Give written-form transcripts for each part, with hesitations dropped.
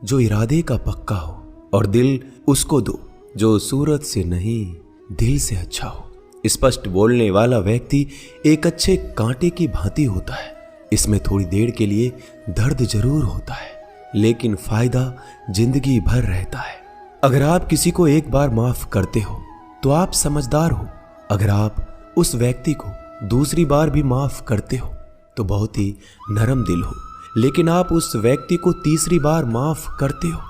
जो इरादे का पक्का हो, और दिल उसको दो जो सूरत से नहीं दिल से अच्छा हो। स्पष्ट बोलने वाला व्यक्ति एक अच्छे कांटे की भांति होता है। इसमें थोड़ी देर के लिए दर्द जरूर होता है, लेकिन फायदा जिंदगी भर रहता है। अगर आप किसी को एक बार माफ करते हो तो आप समझदार हो। अगर आप उस व्यक्ति को दूसरी बार भी माफ करते हो तो बहुत ही नरम दिल हो। लेकिन आप उस व्यक्ति को तीसरी बार माफ करते हो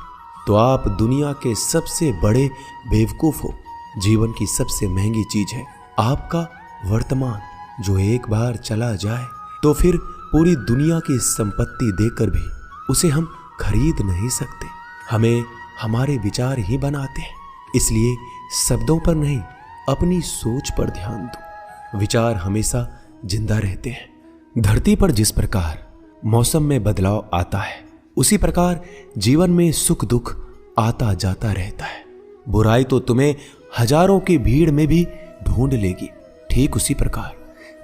तो आप दुनिया के सबसे बड़े बेवकूफ हो। जीवन की सबसे महंगी चीज है आपका वर्तमान, जो एक बार चला जाए तो फिर पूरी दुनिया की संपत्ति देकर भी उसे हम खरीद नहीं सकते। हमें हमारे विचार ही बनाते हैं, इसलिए शब्दों पर नहीं अपनी सोच पर ध्यान दो। विचार हमेशा जिंदा रहते हैं। धरती पर जिस प्रकार मौसम में बदलाव आता है, उसी प्रकार जीवन में सुख दुख आता जाता रहता है। बुराई तो तुम्हें हजारों की भीड़ में भी ढूंढ लेगी, ठीक उसी प्रकार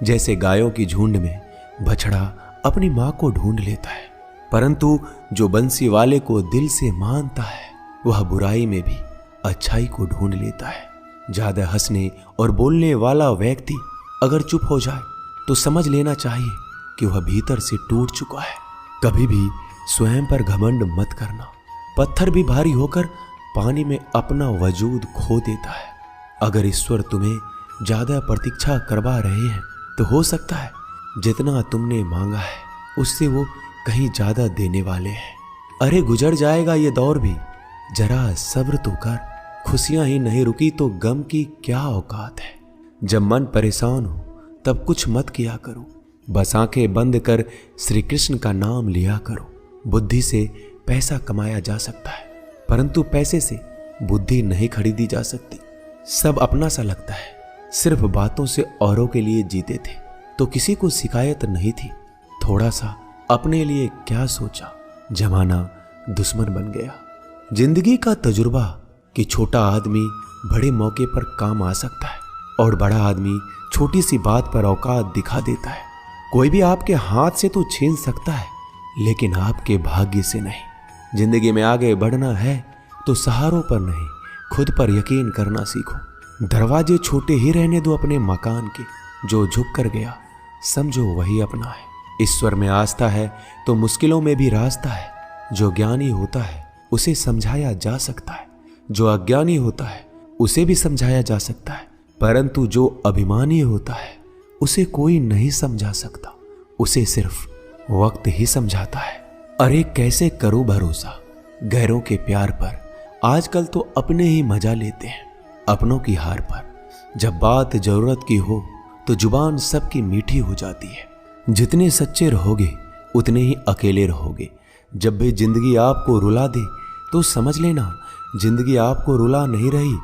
जैसे गायों की झुंड में बछड़ा अपनी मां को ढूंढ लेता है। परंतु जो बंसी वाले को दिल से मानता है, वह बुराई में भी अच्छाई को ढूंढ लेता है। ज्यादा हंसने और बोलने वाला व्यक्ति अगर चुप हो जाए तो समझ लेना चाहिए कि वह भीतर से टूट चुका है। कभी भी स्वयं पर घमंड मत करना। पत्थर भी भारी होकर पानी में अपना वजूद खो देता है। अगर ईश्वर तुम्हें ज्यादा प्रतीक्षा करवा रहे हैं तो हो सकता है जितना तुमने मांगा है उससे वो कहीं ज्यादा देने वाले हैं। अरे गुजर जाएगा ये दौर भी, जरा सब्र तो कर। खुशियां ही नहीं रुकी तो गम की क्या औकात है। जब मन परेशान हो तब कुछ मत किया करो, बस आंखें बंद कर श्री कृष्ण का नाम लिया करो। बुद्धि से पैसा कमाया जा सकता है, परंतु पैसे से बुद्धि नहीं खरीदी जा सकती। सब अपना सा लगता है। सिर्फ बातों से औरों के लिए जीते थे तो किसी को शिकायत नहीं थी। थोड़ा सा अपने लिए क्या सोचा, जमाना दुश्मन बन गया। जिंदगी का तजुर्बा कि छोटा आदमी बड़े मौके पर काम आ सकता है और बड़ा आदमी छोटी सी बात पर औकात दिखा देता है। कोई भी आपके हाथ से तो छीन सकता है, लेकिन आपके भाग्य से नहीं। जिंदगी में आगे बढ़ना है तो सहारों पर नहीं, खुद पर यकीन करना सीखो। दरवाजे छोटे ही रहने दो अपने मकान के। जो झुक कर गया समझो वही अपना है। ईश्वर में आस्था है तो मुश्किलों में भी रास्ता है। जो ज्ञानी होता है उसे समझाया जा सकता है, जो अज्ञानी होता है उसे भी समझाया जा सकता है, परंतु जो अभिमानी होता है उसे कोई नहीं समझा सकता। उसे सिर्फ वक्त ही समझाता है। अरे कैसे करो भरोसा गैरों के प्यार पर। आजकल तो अपने ही मजा लेते हैं अपनों की हार पर। जब बात जरूरत की हो तो जुबान सबकी मीठी हो जाती है। जितने सच्चे रहोगे उतने ही अकेले रहोगे। जब भी जिंदगी आपको रुला दे तो समझ लेना जिंदगी आपको रुला नहीं रही,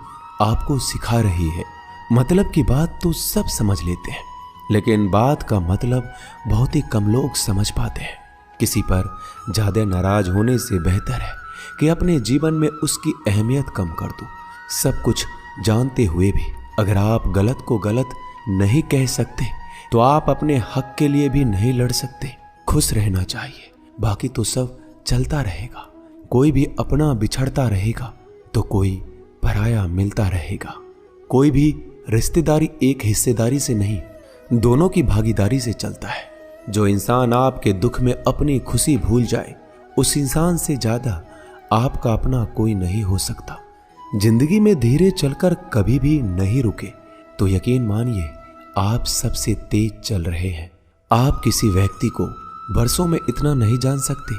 आपको सिखा रही है। मतलब की बात तो सब समझ लेते हैं, लेकिन बात का मतलब बहुत ही कम लोग समझ पाते हैं। किसी पर ज्यादा नाराज होने से बेहतर है कि अपने जीवन में उसकी अहमियत कम कर दो। सब कुछ जानते हुए भी अगर आप गलत को गलत नहीं कह सकते तो आप अपने हक के लिए भी नहीं लड़ सकते। खुश रहना चाहिए, बाकी तो सब चलता रहेगा। कोई भी अपना बिछड़ता रहेगा तो कोई पराया मिलता रहेगा। कोई भी रिश्तेदारी एक हिस्सेदारी से नहीं, दोनों की भागीदारी से चलता है। जो इंसान आपके दुख में अपनी खुशी भूल जाए, उस इंसान से ज्यादा आपका अपना कोई नहीं हो सकता। जिंदगी में धीरे चलकर कभी भी नहीं रुके तो यकीन मानिए आप सबसे तेज चल रहे हैं। आप किसी व्यक्ति को बरसों में इतना नहीं जान सकते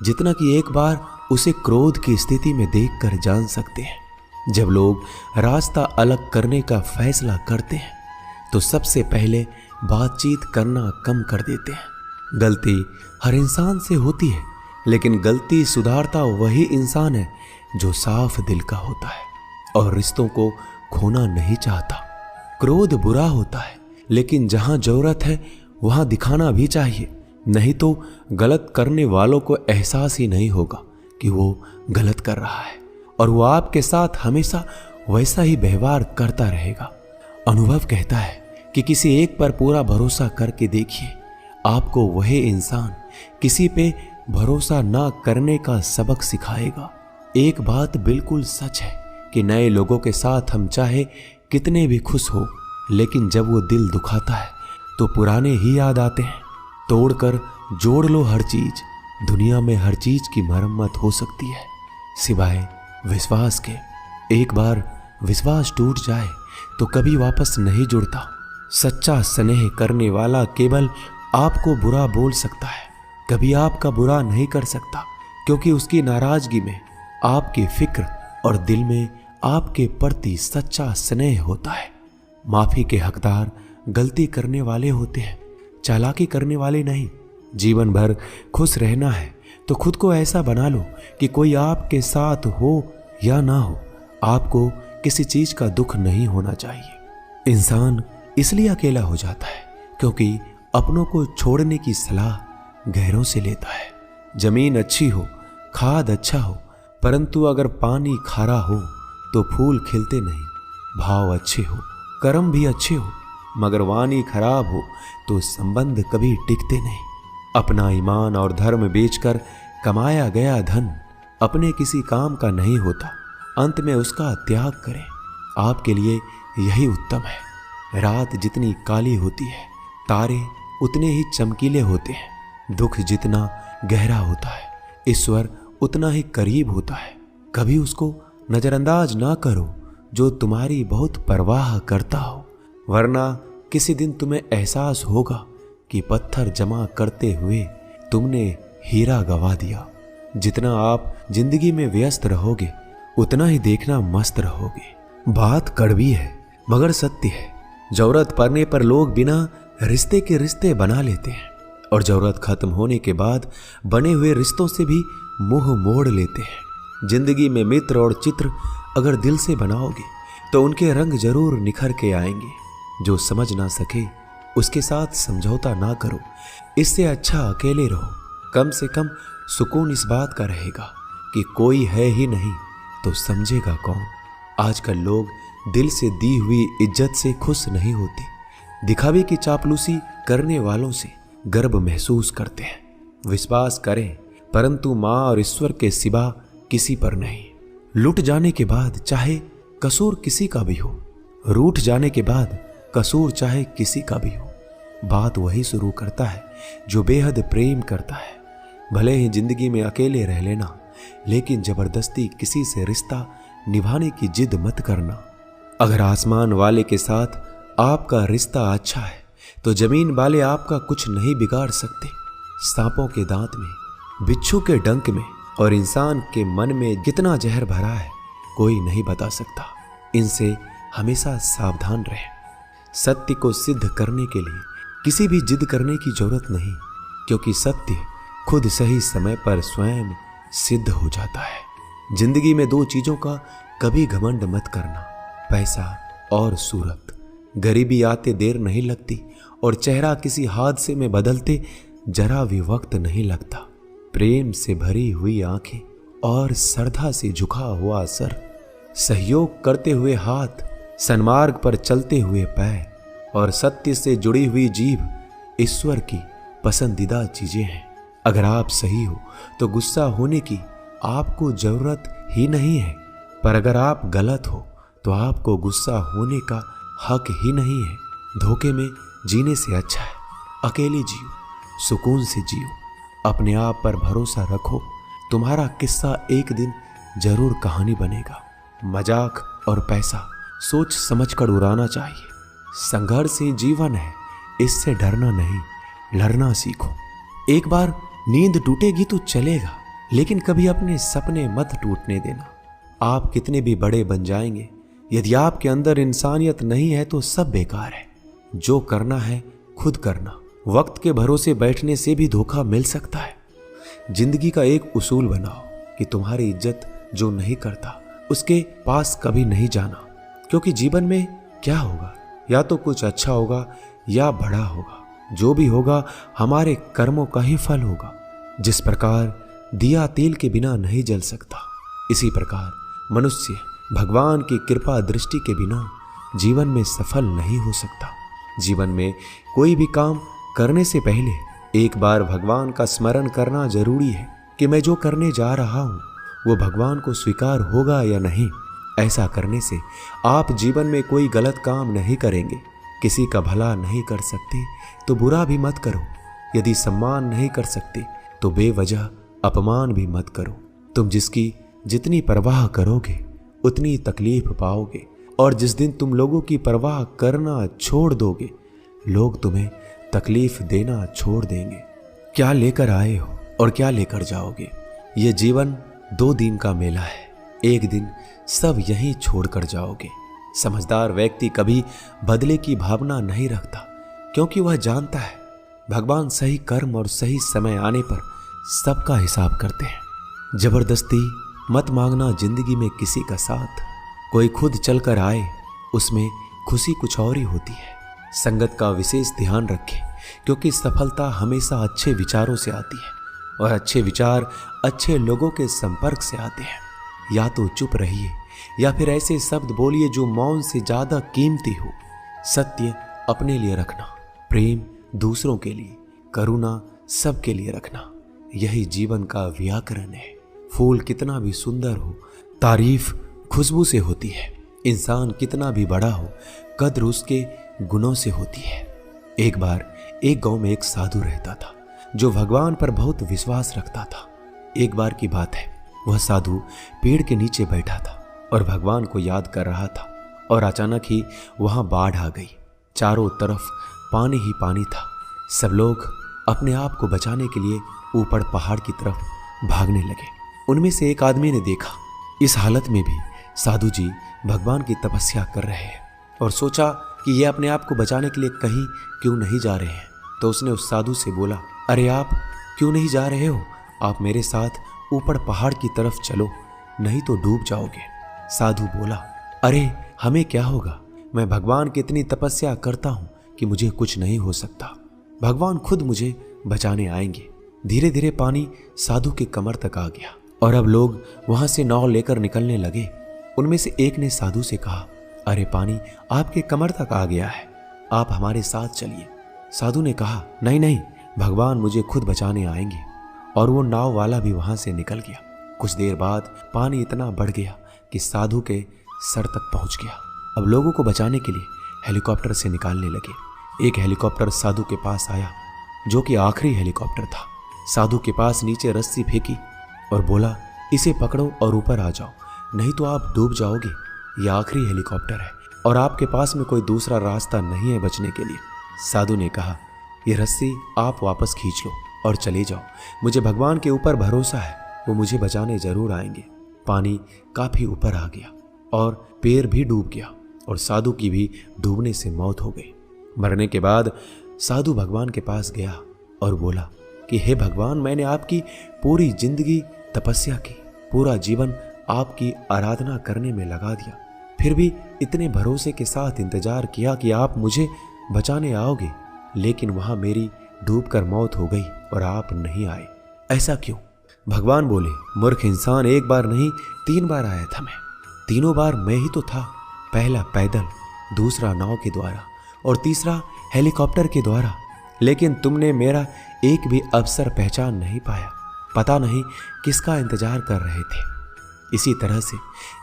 जितना कि एक बार उसे क्रोध की स्थिति में देखकर जान सकते हैं। जब लोग रास्ता अलग करने का फैसला करते हैं तो सबसे पहले बातचीत करना कम कर देते हैं। गलती हर इंसान से होती है, लेकिन गलती सुधारता वही इंसान है जो साफ दिल का होता है और रिश्तों को खोना नहीं चाहता। क्रोध बुरा होता है, लेकिन जहां जरूरत है वहां दिखाना भी चाहिए, नहीं तो गलत करने वालों को एहसास ही नहीं होगा कि वो गलत कर रहा है और वो आपके साथ हमेशा वैसा ही व्यवहार करता रहेगा। अनुभव कहता है कि किसी एक पर पूरा भरोसा करके देखिए, आपको वही इंसान किसी पे भरोसा ना करने का सबक सिखाएगा। एक बात बिल्कुल सच है कि नए लोगों के साथ हम चाहे कितने भी खुश हो, लेकिन जब वो दिल दुखाता है तो पुराने ही याद आते हैं। तोड़कर जोड़ लो हर चीज, दुनिया में हर चीज की मरम्मत हो सकती है सिवाय विश्वास के। एक बार विश्वास टूट जाए तो कभी वापस नहीं जुड़ता। सच्चा स्नेह करने वाला केवल आपको बुरा बोल सकता है, कभी आपका बुरा नहीं कर सकता, क्योंकि उसकी नाराजगी में आपकी फिक्र और दिल में आपके प्रति सच्चा स्नेह होता है। माफी के हकदार गलती करने वाले होते हैं, चालाकी करने वाले नहीं। जीवन भर खुश रहना है तो खुद को ऐसा बना लो कि कोई आपके साथ हो या ना हो, आपको किसी चीज का दुख नहीं होना चाहिए। इंसान इसलिए अकेला हो जाता है क्योंकि अपनों को छोड़ने की सलाह गैरों से लेता है। जमीन अच्छी हो, खाद अच्छा हो, परंतु अगर पानी खारा हो तो फूल खिलते नहीं। भाव अच्छे हो, कर्म भी अच्छे हो, मगर वाणी खराब हो तो संबंध कभी टिकते नहीं। अपना ईमान और धर्म बेचकर कमाया गया धन अपने किसी काम का नहीं होता, अंत में उसका त्याग करें। आपके लिए यही उत्तम है। रात जितनी काली होती है, तारे उतने ही चमकीले होते हैं। दुख जितना गहरा होता है, ईश्वर उतना ही करीब होता है। कभी उसको नजरअंदाज ना करो जो तुम्हारी बहुत परवाह करता हो, वरना किसी दिन तुम्हें एहसास होगा कि पत्थर जमा करते हुए तुमने हीरा गवा दिया। जितना आप जिंदगी में व्यस्त रहोगे उतना ही देखना मस्त रहोगे। बात कड़वी है मगर सत्य है। जरूरत पड़ने पर लोग बिना रिश्ते के रिश्ते बना लेते हैं और जरूरत खत्म होने के बाद बने हुए रिश्तों से भी मुंह मोड़ लेते हैं। जिंदगी में मित्र और चित्र अगर दिल से बनाओगे तो उनके रंग जरूर निखर के आएंगे। जो समझ ना सके उसके साथ समझौता ना करो, इससे अच्छा अकेले रहो। कम से कम सुकून इस बात का रहेगा कि कोई है ही नहीं तो समझेगा कौन। आजकल लोग दिल से दी हुई इज्जत से खुश नहीं होते, दिखावे की चापलूसी करने वालों से गर्व महसूस करते हैं। विश्वास करें परंतु मां और ईश्वर के सिवा किसी पर नहीं। लुट जाने के बाद चाहे कसूर किसी का भी हो, रूठ जाने के बाद कसूर चाहे किसी का भी हो, बात वही शुरू करता है जो बेहद प्रेम करता है। भले ही जिंदगी में अकेले रह लेना, लेकिन जबरदस्ती किसी से रिश्ता निभाने की जिद मत करना। अगर आसमान वाले के साथ आपका रिश्ता अच्छा है तो जमीन वाले आपका कुछ नहीं बिगाड़ सकते। सांपों के दांत में, बिच्छू के डंक में और इंसान के मन में कितना जहर भरा है कोई नहीं बता सकता। इनसे हमेशा सावधान रहें। सत्य को सिद्ध करने के लिए किसी भी जिद करने की जरूरत नहीं, क्योंकि सत्य खुद सही समय पर स्वयं सिद्ध हो जाता है। जिंदगी में दो चीजों का कभी घमंड मत करना, पैसा और सूरत। गरीबी आते देर नहीं लगती और चेहरा किसी हादसे में बदलते जरा भी वक्त नहीं लगता। प्रेम से भरी हुई आंखें और श्रद्धा से झुका हुआ सर, सहयोग करते हुए हाथ, सन्मार्ग पर चलते हुए पैर और सत्य से जुड़ी हुई जीभ ईश्वर की पसंदीदा चीजें हैं। अगर आप सही हो तो गुस्सा होने की आपको जरूरत ही नहीं है, पर अगर आप गलत हो तो आपको गुस्सा होने का हक ही नहीं है। धोखे में जीने से अच्छा है अकेले जियो, सुकून से जियो, अपने आप पर भरोसा रखो। तुम्हारा किस्सा एक दिन जरूर कहानी बनेगा। मजाक और पैसा सोच समझकर उड़ाना चाहिए। संघर्ष ही जीवन है, इससे डरना नहीं, लड़ना सीखो। एक बार नींद टूटेगी तो चलेगा, लेकिन कभी अपने सपने मत टूटने देना। आप कितने भी बड़े बन जाएंगे, यदि आपके अंदर इंसानियत नहीं है तो सब बेकार है। जो करना है खुद करना। वक्त के भरोसे बैठने से भी धोखा मिल सकता है। जिंदगी का एक उसूल बनाओ कि तुम्हारी इज्जत जो नहीं करता उसके पास कभी नहीं जाना, क्योंकि जीवन में क्या होगा, या तो कुछ अच्छा होगा या बड़ा होगा। जो भी होगा हमारे कर्मों का ही फल होगा। जिस प्रकार दिया तेल के बिना नहीं जल सकता, इसी प्रकार मनुष्य भगवान की कृपा दृष्टि के बिना जीवन में सफल नहीं हो सकता। जीवन में कोई भी काम करने से पहले एक बार भगवान का स्मरण करना जरूरी है कि मैं जो करने जा रहा हूं वो भगवान को स्वीकार होगा या नहीं। ऐसा करने से आप जीवन में कोई गलत काम नहीं करेंगे। किसी का भला नहीं कर सकते तो बुरा भी मत करो। यदि सम्मान नहीं कर सकते तो बेवजह अपमान भी मत करो। तुम जिसकी जितनी परवाह करोगे उतनी तकलीफ पाओगे, और जिस दिन तुम लोगों की परवाह करना छोड़ दोगे लोग तुम्हें तकलीफ देना छोड़ देंगे। क्या लेकर आए हो और क्या लेकर जाओगे? ये जीवन 2 दिन का मेला है। एक दिन सब यहीं छोड़कर जाओगे। समझदार व्यक्ति कभी बदले की भावना नहीं रखता, क्योंकि वह जानता है भगवान सही कर्म और सही समय आने पर सबका हिसाब करते हैं। जबरदस्ती मत मांगना जिंदगी में किसी का साथ। कोई खुद चलकर आए उसमें खुशी कुछ और ही होती है। संगत का विशेष ध्यान रखें, क्योंकि सफलता हमेशा अच्छे विचारों से आती है और अच्छे विचार अच्छे लोगों के संपर्क से आते हैं। या तो चुप रहिए या फिर ऐसे शब्द बोलिए जो मौन से ज्यादा कीमती हो। सत्य अपने लिए रखना, प्रेम दूसरों के लिए, करुणा सबके लिए रखना, यही जीवन का व्याकरण है। फूल कितना भी सुंदर हो, तारीफ खुशबू से होती है। इंसान कितना भी बड़ा हो, कद्र उसके गुणों से होती है। एक बार एक गांव में एक साधु रहता था जो भगवान पर बहुत विश्वास रखता था। एक बार की बात है, वह साधु पेड़ के नीचे बैठा था और भगवान को याद कर रहा था, और अचानक ही वहां बाढ़ आ गई। चारों तरफ पानी ही पानी था। सब लोग अपने आप को बचाने के लिए ऊपर पहाड़ की तरफ भागने लगे। उनमें से एक आदमी ने देखा इस हालत में भी साधु जी भगवान की तपस्या कर रहे हैं, और सोचा कि ये अपने आप को बचाने के लिए कहीं क्यों नहीं जा रहे हैं। तो उसने उस साधु से बोला, अरे आप क्यों नहीं जा रहे हो? आप मेरे साथ ऊपर पहाड़ की तरफ चलो, नहीं तो डूब जाओगे। साधु बोला, अरे हमें क्या होगा? मैं भगवान की इतनी तपस्या करता हूं कि मुझे कुछ नहीं हो सकता। भगवान खुद मुझे बचाने आएंगे। धीरे धीरे पानी साधु के कमर तक आ गया और अब लोग वहां से नाव लेकर निकलने लगे। उनमें से एक ने साधु से कहा, अरे पानी आपके कमर तक आ गया है, आप हमारे साथ चलिए। साधु ने कहा, नहीं नहीं, भगवान मुझे खुद बचाने आएंगे। और वो नाव वाला भी वहां से निकल गया। कुछ देर बाद पानी इतना बढ़ गया कि साधु के सर तक पहुंच गया। अब लोगों को बचाने के लिए हेलीकॉप्टर से निकालने लगे। एक हेलीकॉप्टर साधु के पास आया, जो कि आखिरी हेलीकॉप्टर था। साधु के पास नीचे रस्सी फेंकी और बोला, इसे पकड़ो और ऊपर आ जाओ, नहीं तो आप डूब जाओगे। यह आखिरी हेलीकॉप्टर है और आपके पास में कोई दूसरा रास्ता नहीं है बचने के लिए। साधु ने कहा, यह रस्सी आप वापस खींच लो और चले जाओ। मुझे भगवान के ऊपर भरोसा है, वो मुझे बचाने जरूर आएंगे। पानी काफी ऊपर आ गया और पैर भी डूब गया और साधु की भी डूबने से मौत हो गई। मरने के बाद साधु भगवान के पास गया और बोला कि हे भगवान, मैंने आपकी पूरी जिंदगी तपस्या की, पूरा जीवन आपकी आराधना करने में लगा दिया, फिर भी इतने भरोसे के साथ इंतजार किया कि आप मुझे बचाने आओगे, लेकिन वहां मेरी डूबकर मौत हो गई और आप नहीं आए। ऐसा क्यों? भगवान बोले, मूर्ख इंसान, एक बार नहीं 3 बार आया था मैं। तीनों बार मैं ही तो था। पहला पैदल, दूसरा नाव के द्वारा और तीसरा हेलीकॉप्टर के द्वारा, लेकिन तुमने मेरा एक भी अवसर पहचान नहीं पाया। पता नहीं किसका इंतजार कर रहे थे। इसी तरह से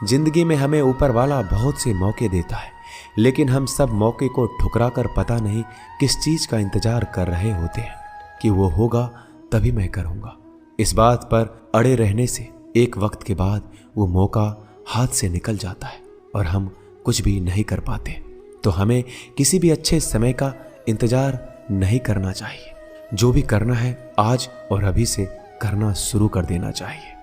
जिंदगी में हमें ऊपर वाला बहुत से मौके देता है, लेकिन हम सब मौके को ठुकरा कर पता नहीं किस चीज का इंतजार कर रहे होते हैं कि वो होगा तभी मैं करूंगा। इस बात पर अड़े रहने से एक वक्त के बाद वो मौका हाथ से निकल जाता है और हम कुछ भी नहीं कर पाते। तो हमें किसी भी अच्छे समय का इंतजार नहीं करना चाहिए। जो भी करना है आज और अभी से करना शुरू कर देना चाहिए।